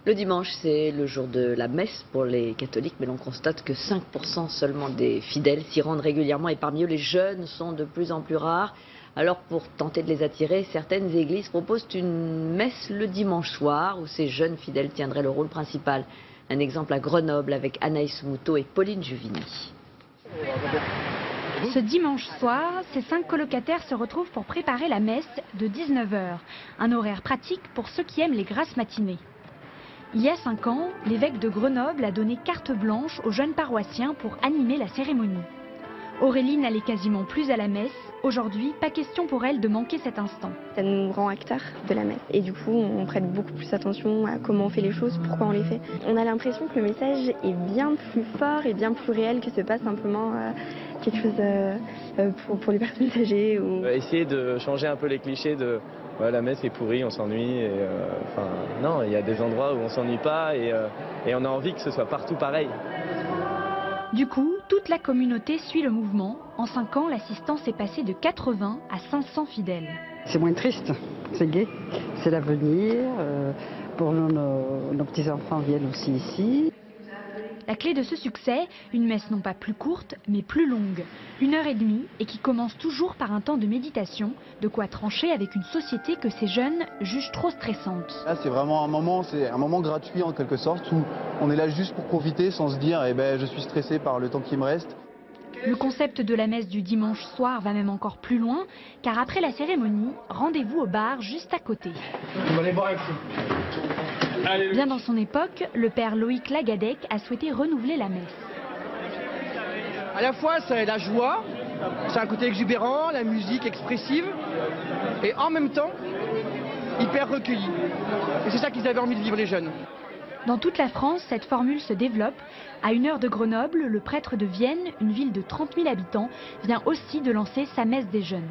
Le dimanche, c'est le jour de la messe pour les catholiques, mais l'on constate que 5% seulement des fidèles s'y rendent régulièrement et parmi eux, les jeunes sont de plus en plus rares. Alors pour tenter de les attirer, certaines églises proposent une messe le dimanche soir où ces jeunes fidèles tiendraient le rôle principal. Un exemple à Grenoble avec Anaïs Moutot et Pauline Juvigny. Ce dimanche soir, ces 5 colocataires se retrouvent pour préparer la messe de 19 h. Un horaire pratique pour ceux qui aiment les grasses matinées. Il y a 5 ans, l'évêque de Grenoble a donné carte blanche aux jeunes paroissiens pour animer la cérémonie. Aurélie n'allait quasiment plus à la messe. Aujourd'hui, pas question pour elle de manquer cet instant. Ça nous rend acteurs de la messe. Et du coup, on prête beaucoup plus attention à comment on fait les choses, pourquoi on les fait. On a l'impression que le message est bien plus fort et bien plus réel que ce pas simplement quelque chose pour les personnes âgées. Ou... Essayer de changer un peu les clichés de ouais, la messe est pourrie, on s'ennuie. Non, il y a des endroits où on s'ennuie pas et on a envie que ce soit partout pareil. Du coup, toute la communauté suit le mouvement. En 5 ans, l'assistance est passée de 80 à 500 fidèles. C'est moins triste, c'est gai, c'est l'avenir. Pour nous, nos petits-enfants viennent aussi ici. La clé de ce succès, une messe non pas plus courte, mais plus longue. 1h30 et qui commence toujours par un temps de méditation, de quoi trancher avec une société que ces jeunes jugent trop stressante. Là, c'est vraiment un moment gratuit en quelque sorte, où on est là juste pour profiter sans se dire je suis stressé par le temps qui me reste. Le concept de la messe du dimanche soir va même encore plus loin, car après la cérémonie, rendez-vous au bar juste à côté. On va aller boire un coup. Bien dans son époque, le père Loïc Lagadec a souhaité renouveler la messe. À la fois, c'est la joie, c'est un côté exubérant, la musique expressive, et en même temps, hyper recueilli. Et c'est ça qu'ils avaient envie de vivre, les jeunes. Dans toute la France, cette formule se développe. À 1 heure de Grenoble, le prêtre de Vienne, une ville de 30 000 habitants, vient aussi de lancer sa messe des jeunes.